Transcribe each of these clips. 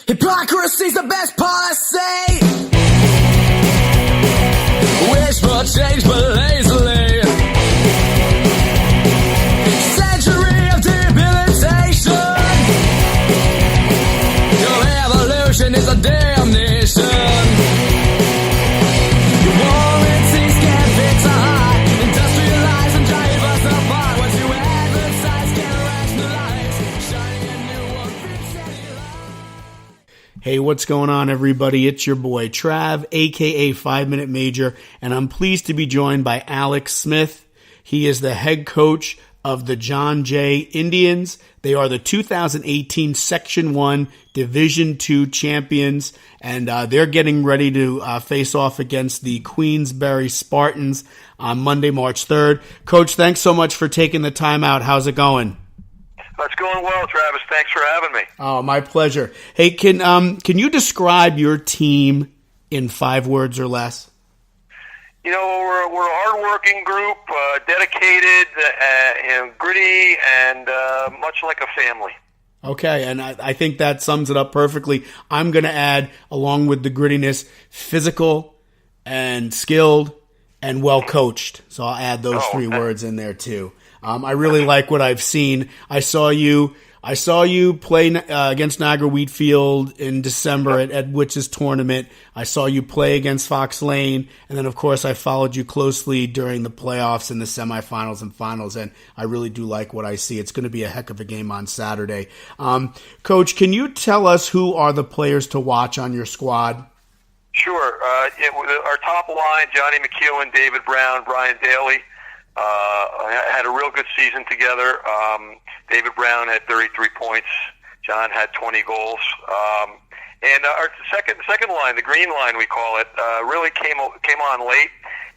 Hypocrisy's the best policy. Wish for change but lazily. Century of debilitation. Your evolution is a damnation. Your warranties can't fix a heart. Industrialize and drive us apart. What you advertise can't rationalize. Shining a new one fits any light. Hey, what's going on, everybody? It's your boy Trav, aka 5-Minute Major, and I'm pleased to be joined by Alex Smith. He is the head coach of the John Jay Indians. They are the 2018 Section 1 Division 2 champions, and they're getting ready to face off against the Queensbury Spartans on Monday, March 3rd. Coach, thanks so much for taking the time out. How's it going? It's going well, Travis. Thanks for having me. Oh, my pleasure. Hey, can you describe your team in 5 words or less? You know, we're a hard-working group, dedicated, gritty, and much like a family. Okay, and I think that sums it up perfectly. I'm going to add, along with the grittiness, physical and skilled and well-coached. So I'll add those 3 words in there, too. I really like what I've seen. I saw you play against Niagara Wheatfield in December at Witz's tournament. I saw you play against Fox Lane, and then of course I followed you closely during the playoffs and the semifinals and finals. And I really do like what I see. It's going to be a heck of a game on Saturday. Coach, can you tell us who are the players to watch on your squad? Sure. Our top line: Johnny McEwen, David Brown, Brian Daly. Had a real good season together. David Brown had 33 points. John had 20 goals. And our second line, the green line we call it, really came on late.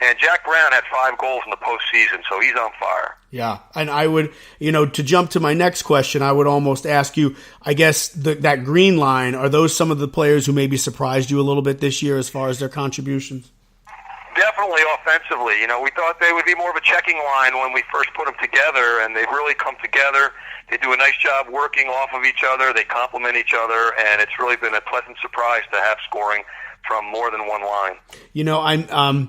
And Jack Brown had 5 goals in the postseason, so he's on fire. Yeah, and I would, to jump to my next question, I would almost ask you, I guess, that green line, are those some of the players who maybe surprised you a little bit this year as far as their contributions? Definitely offensively. We thought they would be more of a checking line when we first put them together, and they've really come together. They do a nice job working off of each other. They complement each other, and it's really been a pleasant surprise to have scoring from more than one line.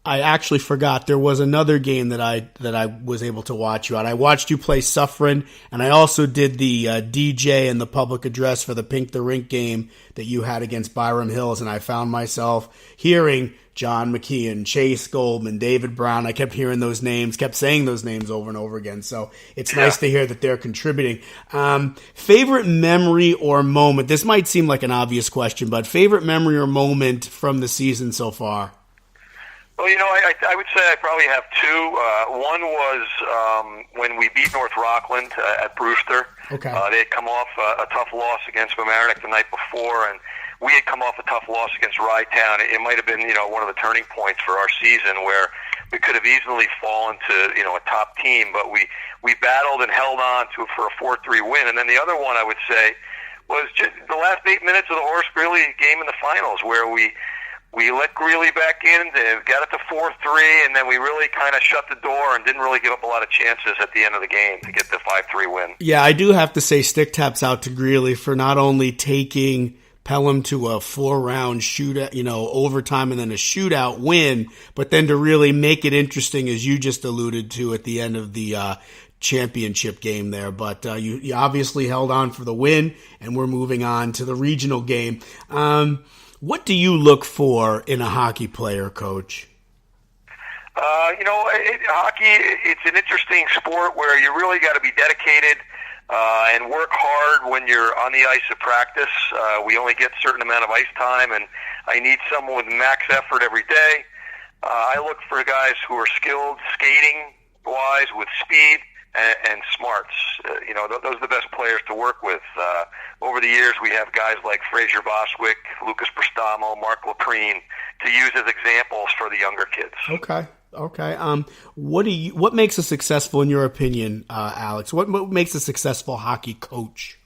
I actually forgot there was another game that I was able to watch you on. I watched you play Suffren, and I also did the DJ and the public address for the Pink the Rink game that you had against Byram Hills, and I found myself hearing John McKeon, Chase Goldman, David Brown. I kept hearing those names, kept saying those names over and over again. So it's nice to hear that they're contributing. Favorite memory or moment? This might seem like an obvious question, but favorite memory or moment from the season so far? Well, I would say I probably have 2. One was when we beat North Rockland at Brewster. Okay. They had come off a tough loss against Mamaroneck the night before, and we had come off a tough loss against Rye-Town. It might have been, one of the turning points for our season where we could have easily fallen to, a top team, but we battled and held on for a 4-3 win. And then the other one I would say was just the last 8 minutes of the Horace Greeley game in the finals where we let Greeley back in, got it to 4-3, and then we really kind of shut the door and didn't really give up a lot of chances at the end of the game to get the 5-3 win. Yeah, I do have to say stick taps out to Greeley for not only taking Pelham to a 4-round shootout, overtime and then a shootout win, but then to really make it interesting, as you just alluded to at the end of the championship game there. But you obviously held on for the win, and we're moving on to the regional game. What do you look for in a hockey player, Coach? Hockey, it's an interesting sport where you really got to be dedicated and work hard when you're on the ice of practice. We only get a certain amount of ice time, and I need someone with max effort every day. I look for guys who are skilled skating-wise with speed and smarts. Those are the best players to work with. Over the years, we have guys like Fraser Boswick, Lucas Prestamo, Mark Laprine to use as examples for the younger kids. Okay. What makes a successful, in your opinion, Alex? What makes a successful hockey coach?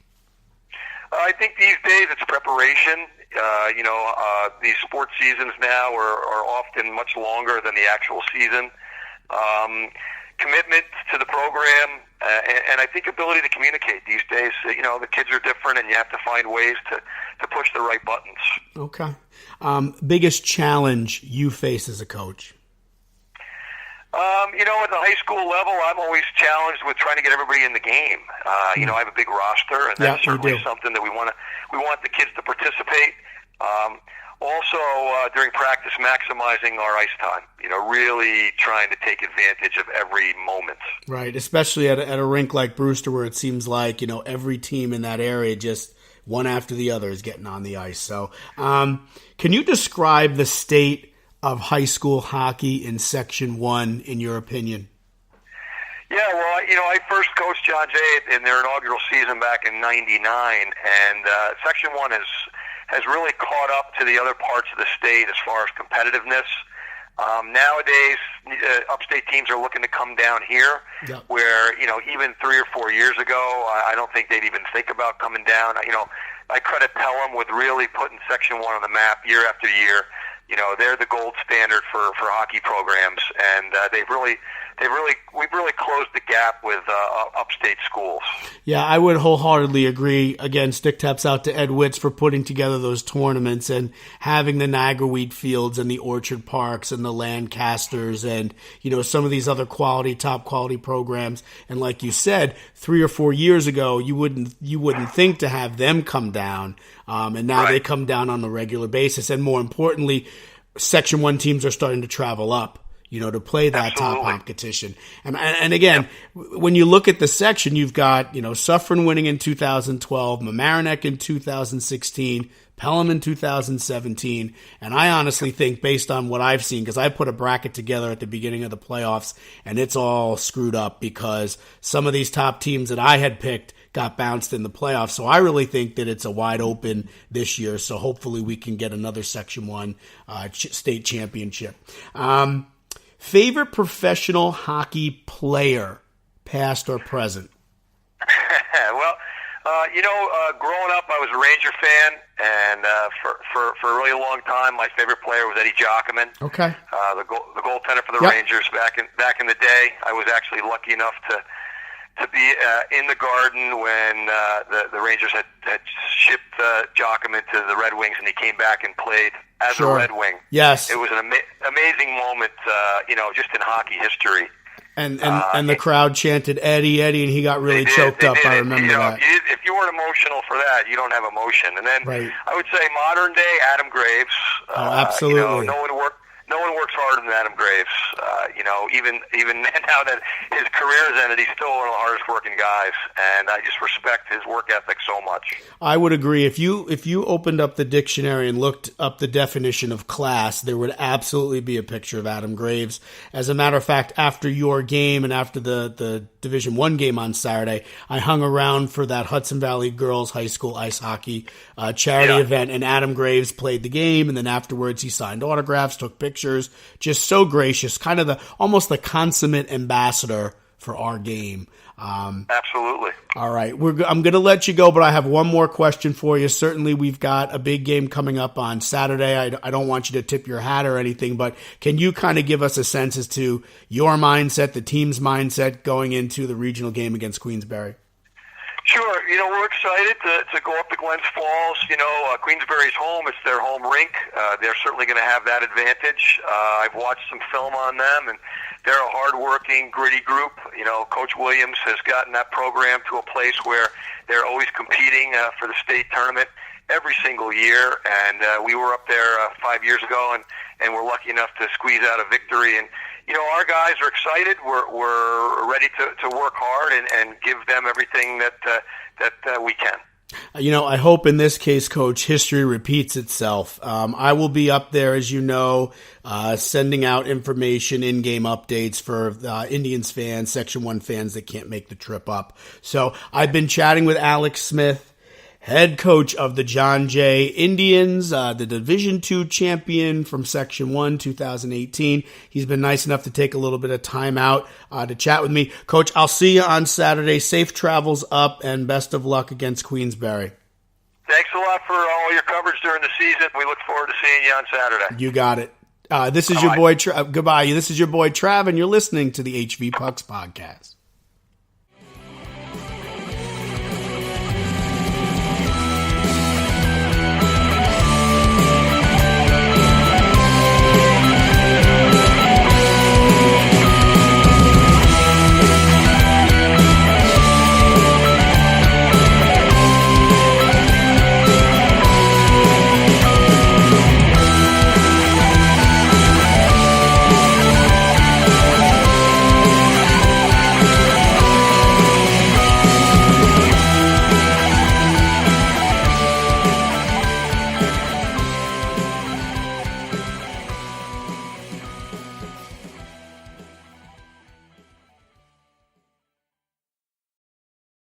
I think these days it's preparation. These sports seasons now are often much longer than the actual season. Commitment to the program, and I think ability to communicate these days. The kids are different, and you have to find ways push the right buttons. Okay. Biggest challenge you face as a coach? At the high school level, I'm always challenged with trying to get everybody in the game. I have a big roster, and that's certainly something that we want the kids to participate. Also, during practice, maximizing our ice time. Really trying to take advantage of every moment. Right, especially at a rink like Brewster, where it seems like every team in that area just one after the other is getting on the ice. So, can you describe the state of high school hockey in Section 1, in your opinion? Yeah, well, I first coached John Jay in their inaugural season back in '99, and Section 1 has really caught up to the other parts of the state as far as competitiveness. Nowadays, upstate teams are looking to come down here, where, even 3 or 4 years ago, I don't think they'd even think about coming down. I credit Pelham with really putting Section 1 on the map year after year. They're the gold standard for hockey programs, and we've really closed the gap with upstate schools. Yeah, I would wholeheartedly agree. Again, stick taps out to Ed Witz for putting together those tournaments and having the Niagara Wheat Fields and the Orchard Parks and the Lancasters and some of these other top quality programs. And like you said, 3 or 4 years ago, you wouldn't think to have them come down, and now they come down on a regular basis. And more importantly, Section 1 teams are starting to travel up, to play that top competition. And again, when you look at the section, you've got, Suffern winning in 2012, Mamaroneck in 2016, Pelham in 2017. And I honestly think, based on what I've seen, because I put a bracket together at the beginning of the playoffs, and it's all screwed up because some of these top teams that I had picked got bounced in the playoffs. So I really think that it's a wide open this year. So hopefully we can get another Section 1 state championship. Favorite professional hockey player, past or present? Well, growing up, I was a Ranger fan, and for a really long time, my favorite player was Eddie Jockerman. Okay. The goaltender for the Rangers back in the day. I was actually lucky enough to be in the Garden when the Rangers had shipped Jockerman to the Red Wings, and he came back and played as a Red Wing. Yes. It was an amazing moment, just in hockey history. And the crowd chanted Eddie, Eddie, and he got really choked up. I remember that. If you weren't emotional for that, you don't have emotion. And then I would say modern day Adam Graves. Absolutely. No one works harder than Adam Graves. Even now that his career has ended, he's still one of the hardest working guys, and I just respect his work ethic so much. I would agree. If you opened up the dictionary and looked up the definition of class, there would absolutely be a picture of Adam Graves. As a matter of fact, after your game and after the Division I game on Saturday, I hung around for that Hudson Valley Girls High School ice hockey charity event, and Adam Graves played the game, and then afterwards he signed autographs, took pictures, just so gracious, kind of almost the consummate ambassador for our game. Absolutely. All right. I'm going to let you go, but I have one more question for you. Certainly, we've got a big game coming up on Saturday. I don't want you to tip your hat or anything, but can you kind of give us a sense as to your mindset, the team's mindset going into the regional game against Queensbury? Sure. We're excited to go up to Glens Falls. Queensbury's home. It's their home rink. They're certainly going to have that advantage. I've watched some film on them, and they're a hard-working, gritty group. Coach Williams has gotten that program to a place where they're always competing for the state tournament every single year. And we were up there 5 years ago, and we're lucky enough to squeeze out a victory. And our guys are excited. We're ready to work hard and give them everything that we can. I hope in this case, Coach, history repeats itself. I will be up there, as you know, sending out information, in-game updates for Indians fans, Section 1 fans that can't make the trip up. So I've been chatting with Alex Smith, head coach of the John Jay Indians, the Division II champion from Section 1, 2018. He's been nice enough to take a little bit of time out to chat with me. Coach, I'll see you on Saturday. Safe travels up, and best of luck against Queensbury. Thanks a lot for all your coverage during the season. We look forward to seeing you on Saturday. You got it. This is your boy, goodbye. This is your boy, Trav, and you're listening to the HVpucks podcast.